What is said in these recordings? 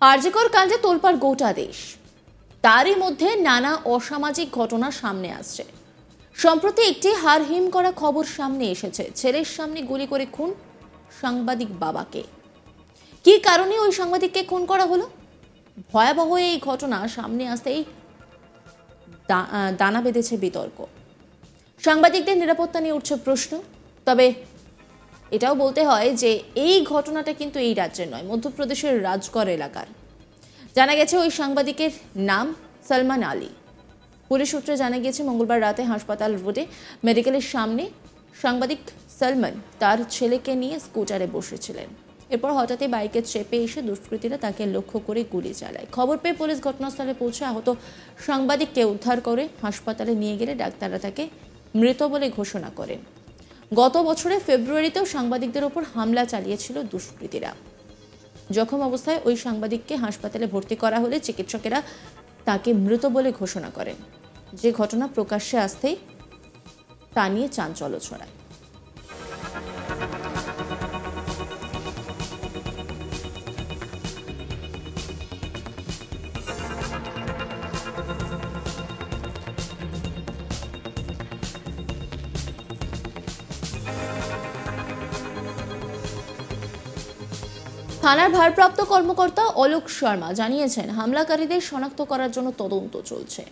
আরজিকর কাণ্ডে তোলপাড় গোটা দেশ, তারই মধ্যে নানা অসামাজিক ঘটনা সামনে আসছে। সম্প্রতি একটি হাড়হিম করা খবর সামনে এসেছে। ছেলের সামনে গুলি করে খুন সাংবাদিক বাবাকে। কি কারণে ওই সাংবাদিককে খুন করা হলো? ভয়াবহ এই ঘটনা সামনে আসতেই দানা বেঁধেছে বিতর্ক। সাংবাদিকদের নিরাপত্তা নিয়ে উঠছে প্রশ্ন। তবে এটাও বলতে হয় যে এই ঘটনাটা কিন্তু এই রাজ্যের নয়, মধ্যপ্রদেশের রাজগড় এলাকার। জানা গেছে ওই সাংবাদিকের নাম সলমান আলী। পুলিশ সূত্রে জানা গিয়েছে মঙ্গলবার রাতে হাসপাতাল রোডে মেডিকেলের সামনে সাংবাদিক সলমান তার ছেলেকে নিয়ে স্কুটারে বসেছিলেন। এরপর হঠাৎই বাইকে চেপে এসে দুষ্কৃতীরা তাকে লক্ষ্য করে গুলি চালায়। খবর পেয়ে পুলিশ ঘটনাস্থলে পৌঁছে আহত সাংবাদিককে উদ্ধার করে হাসপাতালে নিয়ে গেলে ডাক্তাররা তাকে মৃত বলে ঘোষণা করেন। গত বছরের ফেব্রুয়ারিতেও সাংবাদিকদের ওপর হামলা চালিয়েছিল দুষ্কৃতীরা। জখম অবস্থায় ওই সাংবাদিককে হাসপাতালে ভর্তি করা হলে চিকিৎসকেরা তাকে মৃত বলে ঘোষণা করেন। যে ঘটনা প্রকাশ্যে আসতেই তা নিয়ে চাঞ্চল্য ছড়ায়। থানার ভারপ্রাপ্ত কর্মকর্তা অলোক শর্মা জানিয়েছেন, হামলাকারীদের শনাক্ত করার জন্য তদন্ত চলছে।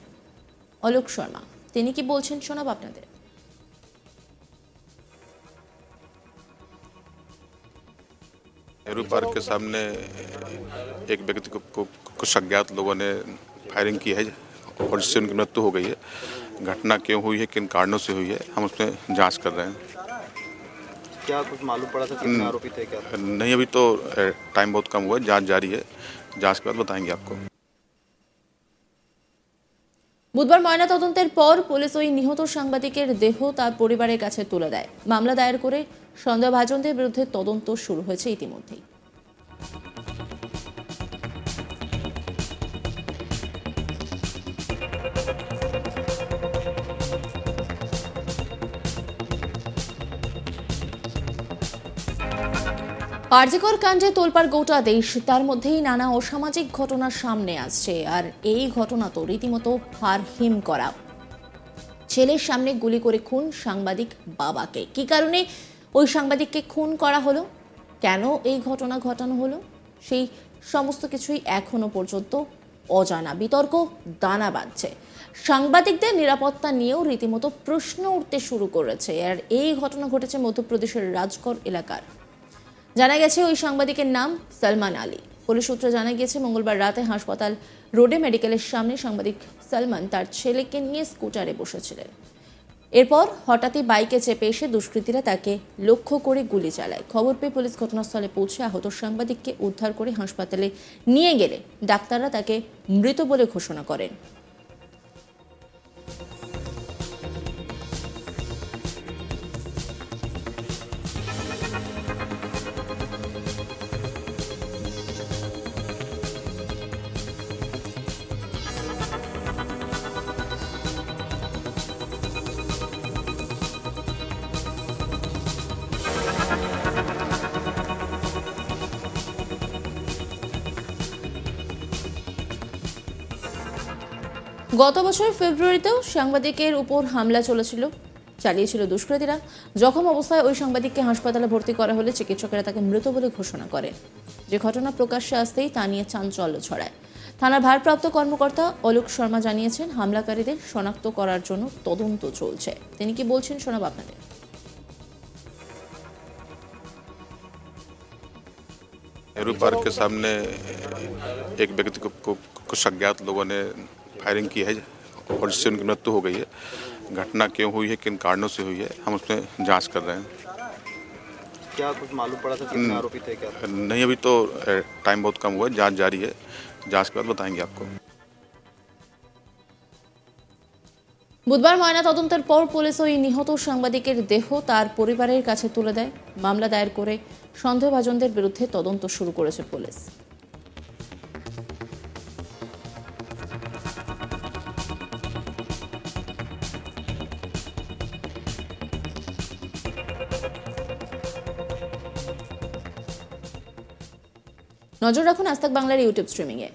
অলোক শর্মা তিনি কি বলছেন শোনাব আপনাদের। नेहरू पार्क के सामने एक व्यक्ति को कुछ अज्ञात लोगों ने फायरिंग की है और जिससे उनकी मृत्यु हो गई है। घटना क्यों हुई है, किन कारणों से हुई है, हम उसमें जांच कर रहे हैं। क्या कुछ मालूम पड़ा था कितने आरोपी थे क्या? नहीं, अभी तो टाइम बहुत कम हुआ है, जांच जारी है, जांच के बाद बताएंगे आपको। বুধবার ময়নাতদন্তের পর পুলিশ ওই নিহত সাংবাদিকের দেহ তার পরিবারের কাছে তুলে দেয়। মামলা দায়ের করে সন্দেহভাজনদের বিরুদ্ধে তদন্ত শুরু হয়েছে ইতিমধ্যেই। আরজিকর কাণ্ডে তোলপাড় গোটা দেশ, তার মধ্যেই নানা অসামাজিক ঘটনা সামনে আসছে। আর এই ঘটনা তো রীতিমতো হাড়হিম করা। ছেলের সামনে গুলি করে খুন সাংবাদিক বাবাকে। কি কারণে ওই সাংবাদিককে খুন করা হলো, কেন এই ঘটনা ঘটানো হলো, সেই সমস্ত কিছুই এখনো পর্যন্ত অজানা। বিতর্ক দানা বাঁধছে। সাংবাদিকদের নিরাপত্তা নিয়েও রীতিমতো প্রশ্ন উঠতে শুরু করেছে। আর এই ঘটনা ঘটেছে মধ্যপ্রদেশের রাজগড় এলাকার। জানা গেছে ওই সাংবাদিকের নাম সলমান আলী। পুলিশ সূত্রে জানা গিয়েছে মঙ্গলবার রাতে হাসপাতাল রোডে মেডিকেলের সামনে সাংবাদিক সলমান তার ছেলেকে নিয়ে স্কুটারে বসেছিলেন। এরপর হঠাৎই বাইকে চেপে এসে দুষ্কৃতীরা তাকে লক্ষ্য করে গুলি চালায়। খবর পেয়ে পুলিশ ঘটনাস্থলে পৌঁছে আহত সাংবাদিককে উদ্ধার করে হাসপাতালে নিয়ে গেলে ডাক্তাররা তাকে মৃত বলে ঘোষণা করেন। গত বছর ফেব্রুয়ারিতেও সাংবাদিকের উপর হামলা চালিয়েছিল দুষ্কৃতীরা। জখম অবস্থায় ওই সাংবাদিককে হাসপাতালে ভর্তি করা হলে চিকিৎসকেরা তাকে মৃত বলে ঘোষণা করেন। যে ঘটনা প্রকাশ্যে আসতেই তা নিয়ে চাঞ্চল্য ছড়ায়। থানার ভারপ্রাপ্ত কর্মকর্তা অলোক শর্মা জানিয়েছেন, হামলাকারীদের শনাক্ত করার জন্য তদন্ত চলছে। তিনি কি বলছেন শোনাব আপনাদের। नेहरू पार्क के सामने एक व्यक्ति को कुछ अज्ञात लोगों ने फायरिंग की है और जिससे उनकी मृत्यु हो गई है। घटना क्यों हुई है, किन कारणों से हुई है, हम उसमें जांच कर रहे हैं। क्या कुछ मालूम पड़ा था कितने आरोपी थे क्या? नहीं, अभी तो टाइम बहुत कम हुआ है, जांच जारी है, जांच के बाद बताएंगे आपको। বুধবার ময়নাতদন্তের পর পুলিশ ওই নিহত সাংবাদিকের দেহ তার পরিবারের কাছে তুলে দেয়। মামলা দায়ের করে সন্দেহভাজনদের বিরুদ্ধে তদন্ত শুরু করেছে পুলিশ। নজর রাখুন আজ তাক বাংলার ইউটিউব স্ট্রিমিংয়ে।